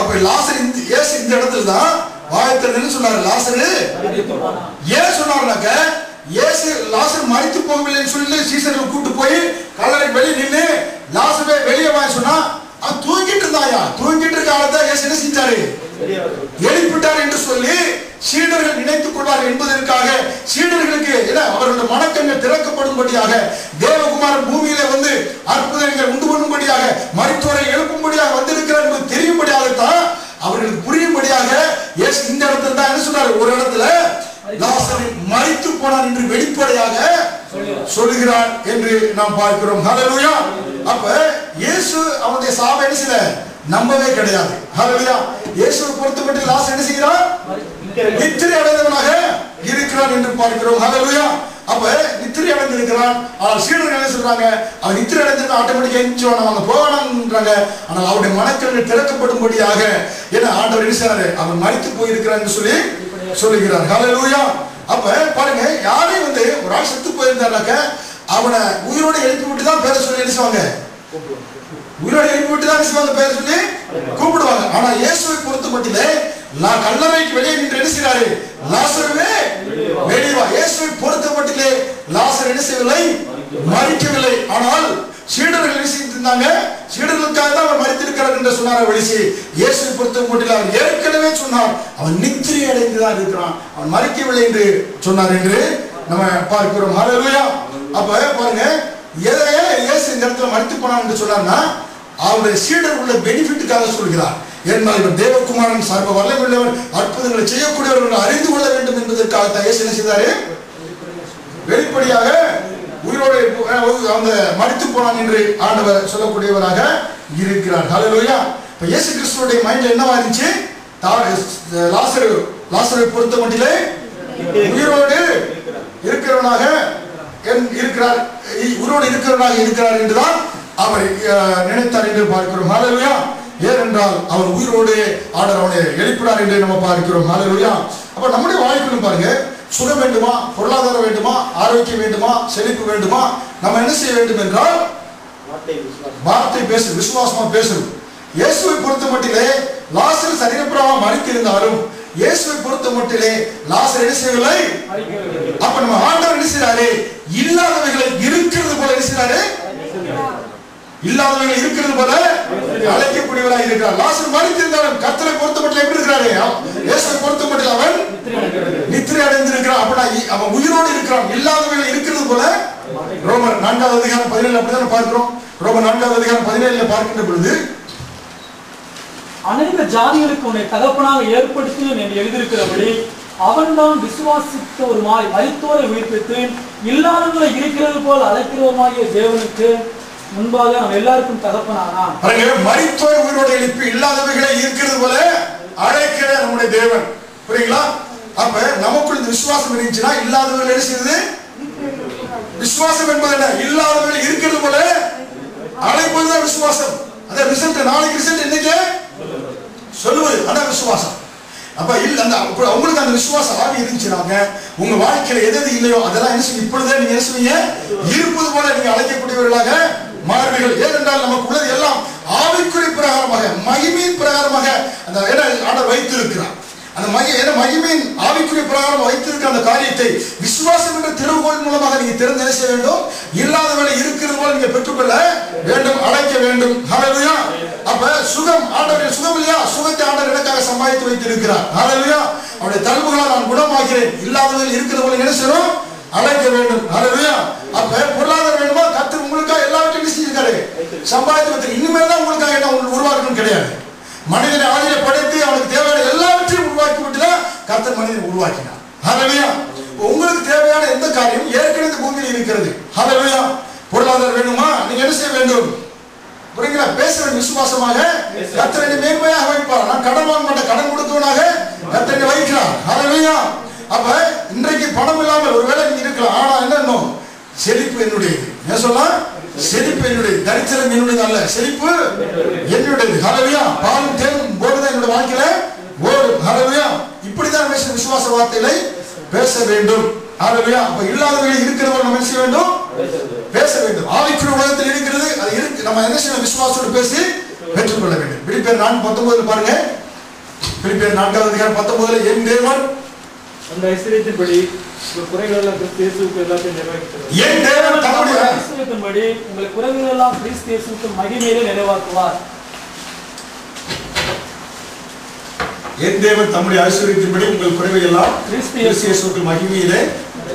அப்ப லாசர் இயேசு இந்த இடத்துல தான் வாயத்திறன்னு சொன்னாரு. லாசரு ஏன் சொன்னாருனாக்க, இயேசு லாசர் மரித்து போகவில்லைன்னு சொல்லி சீசர்கள் கூட்டு போய் கல்லறைக்கு வெளியே நின்று லாசரை வெளியே வாங்க சொன்னா, அவன் தூங்கிட்டு இருந்தாயா, தூங்கிட்டு இருக்க ஆளதான் இயேசு என்ன செஞ்சாரு, எழுப்பிட்டார் என்று சொல்லி சீடர்கள் நினைத்துக் கொள்வார்கள் என்பதற்காக, சீடர்களுக்கு அவர்களுடைய மனக்கண்கள் திறக்கப்படும்படியாக, தேவகுமாரன் பூமியிலே வந்து அற்புதங்கள் உண்டு பண்ணும்படியாக, மரித்தோரை எழுப்பும்படியாக வந்திருக்கிறார் என்பது தெரியும்படியாகத்தான், அவர்களுக்கு புரியும்படியாக இயேசு இந்த இடத்துல தான் என்ன சொன்னார், ஒரு இடத்துல லாசர் மரித்து போனான் என்று வெளிப்படையாக சொல்லுகிறார் என்று நாம் பார்க்கிறோம். ஹல்லேலூயா. அப்ப இயேசு அவனுடைய சாவை என்ன செய்யல, நம்பவே கிடையாது. ஹல்லேலூயா. இயேசுவை பொறுத்தமட்டில் லாசர் என்ன செய்கிறார், நித்திரை அடைந்தவனாக இருக்கிறான் என்று பார்க்கிறோம். ஹல்லேலூயா. அப்ப நித்திரை அடைந்திருக்கிறான். ஆனால் சீடர்கள் என்ன சொல்றாங்க, அவன் நித்திரை அடைஞ்சிருந்தா ஆட்டோமேட்டிக்கா எந்திரிச்சுவான், அவங்க போவானான்றாங்க. ஆனால் அவருடைய மனக்கண்கள் திறக்கப்படும்படியாக என்ன ஆண்டவர் என்ன செய்றாரு, அவன் மரித்து போயிருக்கிறான் என்று சொல்லி சொல்லுகிறார். ஹல்லேலூயா. அப்ப பாருங்க, யாரையும் வந்து ஒரு ஆள் செத்து போயிருந்தாருனாக்க அவனை உயிரோடு எழுப்பி விட்டு தான் பேர சொல்லி என்ன செய்வாங்க, உயிரோடு எழுப்பி விட்டு தான் செய்வாங்க, பேர சொல்லி கூப்பிடுவாங்க. ஆனா இயேசுவை பொறுத்த மட்டிலே கல்லறைக்கு வெளியே நின்று என்ன செய்றாரு, லாசருவே வெளியே வா. இயேசுவை பொறுத்த மட்டிலே லாசர் என்ன செய்யவில்லை, மரிக்கவில்லை. ஆனால் சீடர்கள் என்ன செய்திருந்தாங்க, சீடர்களுக்காக தான் அவர் மரித்திருக்கிறார் என்று சொன்னார். வெளிசி இயேசுவை பொறுத்த மட்டில் அவர் ஏற்கனவே சொன்னார், அவன் நித்திரை அடைந்துதான் இருக்கிறான், அவன் மரிக்கவில்லை என்று சொன்னார் என்று நம்ம பார்க்கிறோம். ஹல்லேலூயா. அப்ப பாருங்க, எதையே இயேசு இந்த இடத்துல மரித்து போனான் என்று சொன்னார்னா, அவருடைய சீடர் உள்ள பெனிஃபிட்டுக்காக சொல்கிறார். ஏனால் இவர் தேவகுமாரன், சர்வ வல்லமையுள்ளவர், அற்புதங்களை செய்யக்கூடியவர்கள் அறிந்து கொள்ள வேண்டும் என்பதற்காக இயேசு என்ன செய்தாரு, வெளிப்படையாக உயிரோடு அந்த மரித்து போனான் என்று ஆண்டவர் சொல்லக்கூடியவராக இருக்கிறார். ஹல்லேலூயா. இப்ப இயேசு கிறிஸ்துவுடைய மைண்ட்ல என்னவா இருந்துச்சு, லாசரை பொறுத்த மட்டிலே உயிரோடு இருக்கிறவனாக இருக்கிறார், உயிரோடு இருக்கிறவனாக இருக்கிறார் என்றுதான் அவர் நினைத்தார் என்று பார்க்கிறோம். ஹல்லேலூயா. ஏனென்றால் அவர் உயிரோடு ஆண்டவர் அவனை எழுப்பினார் என்று நம்ம பார்க்கிறோம். ஹல்லேலூயா. அப்ப நம்முடைய வாழ்க்கையிலும் பாருங்க, சுகம் வேண்டுமா, பொருளாதாரம் வேண்டுமா, ஆரோக்கியம் வேண்டுமா, செழிப்பு வேண்டுமா, நம்ம என்ன செய்ய வேண்டும் என்றால் வார்த்தை பேசு, விசுவாசமா பேசணும். இயேசுவை பொறுத்த மட்டிலே லாசர் சரீரப்பிரகாரம் மரித்திருந்தாலும் இயேசுவை பொறுத்த மட்டிலே லாசர் என்ன செய்யவில்லை. அப்ப நம்ம ஆண்டவர் என்ன செய்றாரு, இல்லாதவைகளை இருக்கிறது போல என்ன செய்றாரு, இல்லாதவர்கள் இருக்கிறது போல அழைக்கக்கூடியவராக இருக்கிறார். லாசர் மரித்திருந்தாலும் கர்த்தரை பொறுத்த மட்டில் எப்படி இருக்கிறாரு, இயேசுவை பொறுத்த மட்டில் அவன் நித்திரை அடைந்திருக்கிறான். அப்படின்னா அவன் உயிரோடு இருக்கிறான், இல்லாதவர்கள் இருக்கிறது போல. ரோமர் 4வது அதிகாரம் 17 அப்படிதான் பார்க்கிறோம். ரோமர் 4வது அதிகாரம் 17 பார்க்கின்ற பொழுது, அநேக ஜாதிகளுக்கு உன்னை தகப்பனாக ஏற்படுத்தினேன் என்று எழுதியிருக்கிறபடி அவன் தான் விசுவாசித்தவருமாய் மரித்தோரை உயிர்ப்பித்து இல்லாதவர்களை இருக்கிறது போல் அழைக்கிறவருமாகிய தேவனுக்கு முன்பாக நம்ம எல்லாருக்கும் தகப்பனானான். மரித்தோரை உயிரோடு எழுப்பி இல்லாதவைகளை இருக்கிறது போல அழைக்கிற நம்முடைய தேவன். புரியுங்களா? அப்ப நமக்குள்ள இந்த விசுவாசம் இருந்துச்சுன்னா இல்லாதவர்கள் என்ன செய்யுது, விசுவாசம் என்பது என்ன, இல்லாதவர்கள் இருக்கிறது போல அழைப்பதுதான் விசுவாசம். அந்த ரிசல்ட் நாளைக்கு ரிசல்ட் இன்னைக்கு சொல்லுவது அதான் விசுவாசம். அப்ப இல்ல அந்த உங்களுக்கு அந்த விசுவாசம் ஆவி இருந்துச்சுனாங்க உங்க வாழ்க்கையில எது இல்லையோ அதெல்லாம் என்ன செய்யும், இப்பொழுதே நீங்க என்ன செய்வீங்க, இருப்பது போல நீங்க அழைக்கக்கூடியவர்களாக மாறுவீர்கள். ஏனென்றால் நமக்கு உள்ளது எல்லாம் ஆவிக்குரிய பிரகாரமாக, மகிமையின் பிரகாரமாக அந்த ஆண்டவர் வைத்திருக்கிறார். அந்த மகிமையின் ஆவிக்குரிய பிரகாரம் வைத்திருக்கிற அந்த காரியத்தை விசுவாசம் என்ற திறவுகோல் மூலமாக நீங்க திறந்து செய்ய வேண்டும். இல்லாதவரை இருக்கிறது போல நீங்க பெற்றுக்கொள்ள வேண்டும், அழைக்க வேண்டும். ஹல்லேலூயா. அப்ப சுகம், ஆண்டவருடைய சுகம் இல்லையா, சுகத்தை ஆண்டவர் எனக்காக சம்பாதித்து வைத்திருக்கிறார். ஹல்லேலூயா. அவருடைய தழும்புகளால் நான் குணமாகிறேன், இல்லாதவர்கள் இருக்கிறது போல என்ன செய்யணும், அழைக்க வேண்டும். ஹல்லேலூயா. அப்ப பொருளாதாரம் வேணுமா, கர்த்தர் உங்களுக்காக எல்லாவற்றையும் செஞ்சிருக்காரு, சம்பாதித்து வைத்திருக்காரு. இனிமேல் தான் உங்களுக்காக என்ன உருவாக்கணும் கிடையாது. மனிதனை ஆதியில படைத்து அவனுக்கு தேவையான எல்லாவற்றையும் உருவாக்கி விட்டுதான் கர்த்தர் மனிதனை உருவாக்கினார். ஹல்லேலூயா. உங்களுக்கு தேவையான எந்த காரியம் ஏற்கனவே பூமியில் இருக்கிறது. ஹல்லேலூயா. பொருளாதாரம் வேணுமா, நீங்க என்ன செய்ய வேண்டும், புரியுங்களா, பேச வேண்டும் விசுவாசமாக. கர்த்தரை மேன்மையாக வைப்பார். நான் கடன் வாங்க மாட்டேன், கடன் கொடுத்தவனாக கர்த்தரை வைக்கிறார். ஹல்லேலூயா. அப்ப இன்றைக்கு பணம் இல்லாமல் ஒருவேளை நீங்க இருக்கலாம், ஆனா என்ன, செழிப்பு என்னுடையது. என்ன சொல்லலாம், செழிப்பு என்னுடைய, தரித்திரம் என்னுடையது அல்ல, செழிப்பு என்னுடையது. ஹல்லேலூயா. பாலும் தேனும் போடுதான் என்னுடைய வாழ்க்கையில ஓடும். ஹல்லேலூயா. இப்படிதான் விசுவாச வார்த்தைகளை பேச வேண்டும். ஹல்லேலூயா. அப்ப இல்லாதவர்கள் இருக்கிறவர்கள் நம்ம என்ன செய்ய வேண்டும், பேச வேண்டும். ஆவிக்குரிய உலகத்தில் இருக்கிறது, அது இருக்கு, நம்ம என்ன செய்யணும், விசுவாசத்தோடு பேசி பெற்றுக்கொள்ள வேண்டும். பிலிப்பியர் 4:19 பாருங்க. பிலிப்பியர் 4:19 என் தேவன் அந்த ஐஸ்வரியத்தின்படி உங்கள் குறைகள் எல்லாம் கிறிஸ்து இயேசுவுக்கு எல்லாத்தையும் நிறைவேற்றுவார். என் தேவன் தம்முடைய ஐஸ்வரியத்தின்படி உங்கள் குறைகள் எல்லாம் கிறிஸ்து இயேசுவுக்கு மகிமையிலே நிறைவாக்குவார். என் தேவன் தம்முடைய ஐஸ்வரியத்தின்படி உங்கள் குறைவை எல்லாம் கிறிஸ்து இயேசுவுக்கு மகிமையிலே.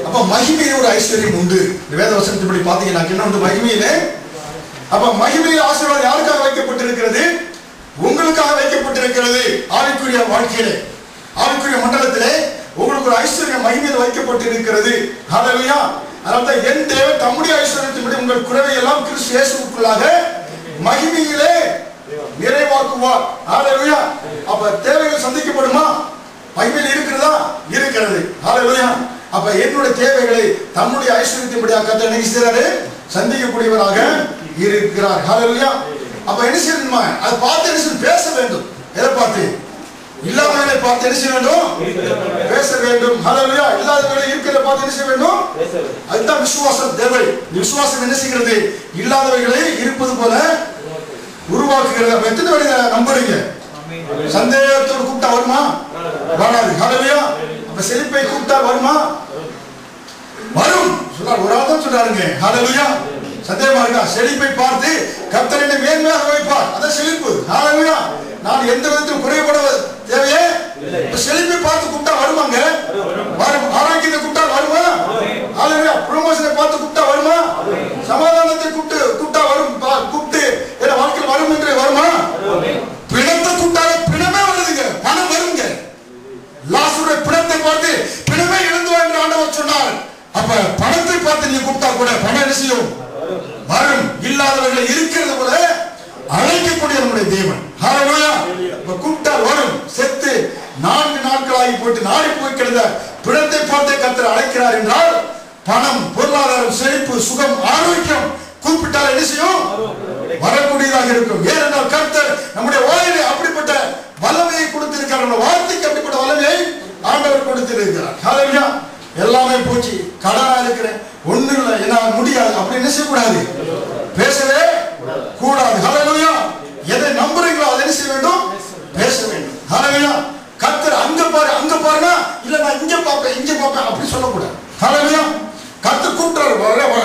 அப்ப மகிமையிலே ஒரு ஐஸ்வர்யம் உண்டு. வேத வசனத்தின்படி பாத்தீங்கன்னா என்ன உண்டு மகிமையிலே? அப்ப மகிமையில் ஆசீர்வாதம் யாருக்காக வைக்கப்பட்டிருக்கிறது? உங்களுக்காக வைக்கப்பட்டிருக்கிறது. ஆவிக்குரிய வாழ்க்கையிலே, ஆவிக்குரிய மண்டலத்திலே உங்களுக்கு ஒரு ஐஸ்வர்யம் மகிமையில் வைக்கப்பட்டிருக்கிறது. ஹல்லேலூயா. அதனால என் தேவன் தம்முடைய ஐஸ்வரியத்தின்படி உங்கள் குறைவை எல்லாம் கிறிஸ்து இயேசுவுக்குள்ளாக மகிமையிலே நிறைவாக்குவார். ஹல்லேலூயா. அப்ப தேவைகள் சந்திக்கப்படுமா? மகிமையில் இருக்கிறதா? இருக்கிறது. ஹல்லேலூயா. அப்ப என்னுடைய தேவைகளை தம்முடைய ஐஸ்வரியத்தின்படியாக கர்த்தர் என்ன செய்றாரு? சந்திக்கக்கூடியவராக இருக்கிறார். ஹல்லேலூயா. அப்ப என்ன செய்யணுமா? அதை பார்த்து என்ன செய்யணும்? பேச வேண்டும். எதை பார்த்து? இல்லாதவர்களை பார்த்து என்ன செய்ய வேண்டும்? பேச வேண்டும். ஹல்லேலூயா. இல்லாதவர்களை இருக்கிறத பார்த்து என்ன செய்ய வேண்டும்? அதுதான் விசுவாசம் தேவை. விசுவாசம் என்ன செய்கிறது? இல்லாதவர்களை இருப்பது போல உருவாக்குகிறது. அப்ப எத்தனை பேர் நம்புறீங்க? சந்தேகத்தோடு கூப்பிட்டா வருமா? வராது. ஹல்லேலூயா. அப்ப செழிப்பை கூப்பிட்டா வருமா? வரும். சொல்றார். ஒரு ஆள் தான் சொல்றாருங்க. ஹல்லேலூயா. சந்தேகமா இருக்கா? செழிப்பை பார்த்து கர்த்தர் என்னை மேன்மையாக வைப்பார். அதான் செழிப்பு. ஹல்லேலூயா. நான் எந்த விதத்தில் குறைபட தேவையே செழிப்பை பார்த்து கூப்பிட்டா வருமாங்க? வரும். ஆரோக்கியத்தை கூப்பிட்டா வருமா? ஹல்லேலூயா. ப்ரமோஷனை பார்த்து கூப்பிட்டா வருமா? சமாதானத்தை கூப்பிட்டா வரும். கூப்பிட்டு என்ன வாழ்க்கையில் வரும் என்று வருமா? பிணத்தை கூப்பிட்டாலே பிணமே வருதுங்க. பணம் வருங்க. லாசருடைய பிணத்தை பார்த்து பிணமே எழுந்துவா என்று ஆண்டவர் சொன்னார். அப்ப பணத்தை பார்த்து நீ கூப்பிட்டா கூட பணம் என்ன செய்யும்? வரும். இல்லாதவர்களை இருக்கிறது போல அழைக்கக்கூடிய நம்முடைய தேவன். ஹல்லேலூயா. கூப்பிட்டா வரும். செத்து 4 நாட்களாகி போட்டு நாடி போய் கிடந்த பிணத்தை பார்த்து கர்த்தர் அழைக்கிறார் என்றால் பணம், பொருளாதாரம், செழிப்பு, சுகம், ஆரோக்கியம் கூப்பிட்டால் என்ன செய்யும்? வரக்கூடியதாக இருக்கும். ஏனென்றால் கர்த்தர் நம்முடைய வாயிலே அப்படிப்பட்ட வல்லமையை கொடுத்திருக்கிறார். நம்ம வார்த்தைக்கு அப்படிப்பட்ட வல்லமையை ஆண்டவர் கொடுத்திருக்கிறார். ஹல்லேலூயா. எல்லாமே போச்சு, கடனா இருக்கிறேன், ஒண்ணும் இல்லை, என்னால் முடியாது அப்படி என்ன செய்யக்கூடாது? பேசவே கூடாது. ஹல்லேலூயா. எதை நம்புறீங்களோ அதை என்ன செய்ய வேண்டும்? பேச வேண்டும். ஹல்லேலூயா. கர்த்தர் அங்க பாரு அங்க பாருனா இல்ல நான் இங்க பாப்பேன் அப்படி சொல்லக்கூடாது. ஹல்லேலூயா. கர்த்தர் கூப்பிட்டாரு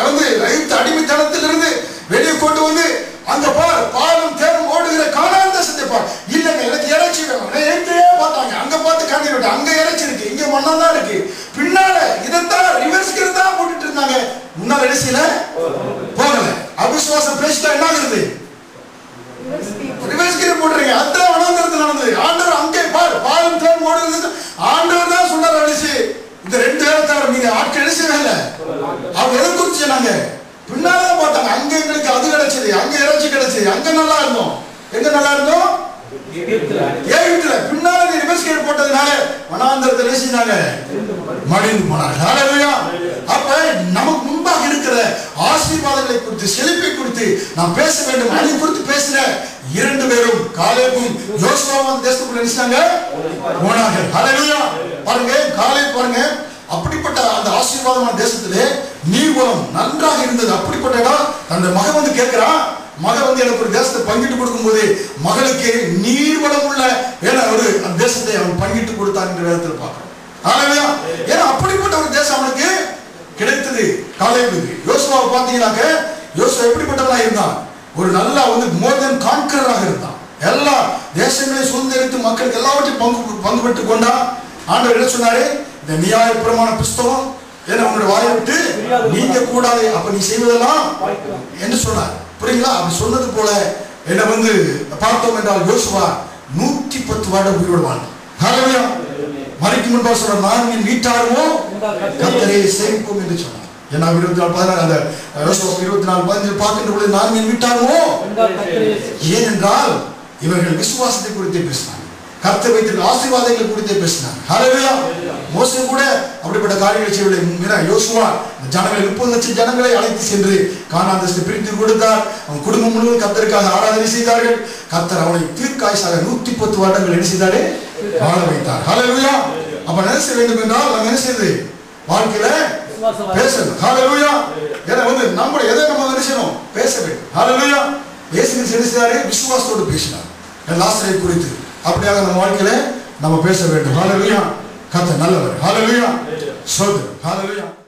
வந்து ரைட் அடிமைத்தனத்திலிருந்து வெளியே கொண்டு வந்து அங்க பார் பாலும் தேனும் ஓடுகிற கானான் தேசத்தை பார். இல்லங்க எனக்கு இறைச்சி வேணும். எங்கேயே பார்த்தாங்க. அங்க பார்த்து காண்டி விட்டு அங்க இறைச்சி இருக்கு, இங்க மண்ணம் தான் இருக்கு. பின்னால இதைத்தான் ரிவர்ஸ்கிறது தான் போட்டுட்டு இருந்தாங்க. முன்னால இறைச்சியில போகல. அவிசுவாசம் பேசிட்டா என்ன ஆகுது? ரிவர்ஸ்கிற போடுறீங்க. அதான் வனாந்தரத்தில் நடந்தது. ஆண்டவர் அங்கே பார் பாலும் தேனும் ஓடுகிறது. ஆண்டவர் தான் சொன்னார். அடிச்சு இந்த 2 பேரை தவிர நீங்க ஆட்கள் இறைச்சி வேலை அவங்க எதை குறிச்சு சொன்னாங்க? பின்னால்தான் பார்த்தாங்க. அங்க எங்களுக்கு அது கிடைச்சது, அங்க இறைச்சி கிடைச்சது, அங்க நல்லா இருந்தோம். எங்க நல்லா இருந்தோம்? எகிப்துல. பின்னால ரிவர்ஸ்கேட் போட்டதுனால வனாந்தரத்தை பேசினாங்க, மடிந்து போனாங்க. ஹல்லேலூயா. அப்ப நமக்கு முன்பாக இருக்கிற ஆசீர்வாதங்களை குறித்து, செழிப்பை குறித்து நாம் பேச வேண்டும். அதை குறித்து பேசின 2 பேரும் காலேபும் யோசுவாவும் தேசத்துக்குள்ள நினைச்சாங்க போனாங்க. ஹல்லேலூயா. பாருங்க காலேப் பாருங்க, அப்படிப்பட்ட அந்த ஆசீர்வாதமான தேசத்திலே நீர்வளம் நன்றாக இருந்தது. அப்படிப்பட்ட இடம் அந்த மகன் வந்து கேட்கிறான். மகன் வந்து எனக்கு ஒரு தேசத்தை பங்கிட்டு கொடுக்கும் போது மகளுக்கு நீர்வளம் உள்ள ஒரு தேசத்தை அவன் பங்கிட்டு கொடுத்தான் என்று வேதத்தில் பார்க்கிறோம். ஹல்லேலூயா. ஏன்னா அப்படிப்பட்ட ஒரு தேசம் அவனுக்கு கிடைத்தது காலேபுக்கு. யோசுவாவை பார்த்தீங்கன்னாக்க யோசுவா எப்படிப்பட்டவனா இருந்தான்? ஒரு நல்லா வந்து மோர் தென் கான்கரராக இருந்தான். எல்லா தேசங்களையும் சுதந்திரித்து மக்களுக்கு எல்லாவற்றையும் பங்கு பெற்று கொண்டா. ஆண்டவர் என்ன சொன்னாரு? இந்த நியாயப்பிரமாண புஸ்தகம் ஏன்னா உங்களுடைய வாயை விட்டு நீங்க கூடாது, அப்ப நீ செய்வதெல்லாம் என்று சொன்னார். புரியுங்களா? அப்படி சொன்னது போல என்ன வந்து பார்த்தோம் என்றால் யோசுவா 110 வருடம் உயிரோடு வாழ்ந்தார். ஹல்லேலூயா. மரிக்கும் முன்பாக சொன்னார், நான் என் வீட்டாருமோ கர்த்தரை சேவிப்போம் என்று சொன்னார். ஏன்னா 24:16 அந்த யோசுவா 24:15 பார்க்கின்ற பொழுது நான் என் வீட்டாருமோ, ஏனென்றால் இவர்கள் விசுவாசத்தை குறித்து பேசினார், கர்த்தர் வைத்திருந்த ஆசீர்வாதங்களை குறித்து பேசினார். ஹல்லேலூயா. மோசே கூட அப்படிப்பட்ட காரியங்களை செய்யவில்லை. யோசுவா ஜனங்களை 30 லட்சம் ஜனங்களை அழைத்து சென்று கானான் தேசத்தை பிரித்து கொடுத்தார். அவன் குடும்பம் முழுவதும் கர்த்தருக்காக ஆராதனை செய்தார்கள். கர்த்தர் அவனை தீர்க்காயசாக 110 வருடங்கள் என்ன செய்தாரு? வாழ வைத்தார். ஹல்லேலூயா. அப்ப என்ன செய்ய வேண்டும் என்றால் நம்ம என்ன செய்யுது? வாழ்க்கையில பேசணும். ஹல்லேலூயா. ஏன்னா வந்து நம்ம எதை நம்ம என்ன செய்யணும்? பேச வேண்டும். ஹல்லேலூயா. இயேசு என்ன செய்தாரு? விசுவாசத்தோடு பேசினார் லாசரை குறித்து. அப்படியாக நம்ம வாழ்க்கையில நம்ம பேச வேண்டும். ஹalleluya. கர்த்தர் நல்லவர். ஹalleluya. சோதரம். ஹalleluya.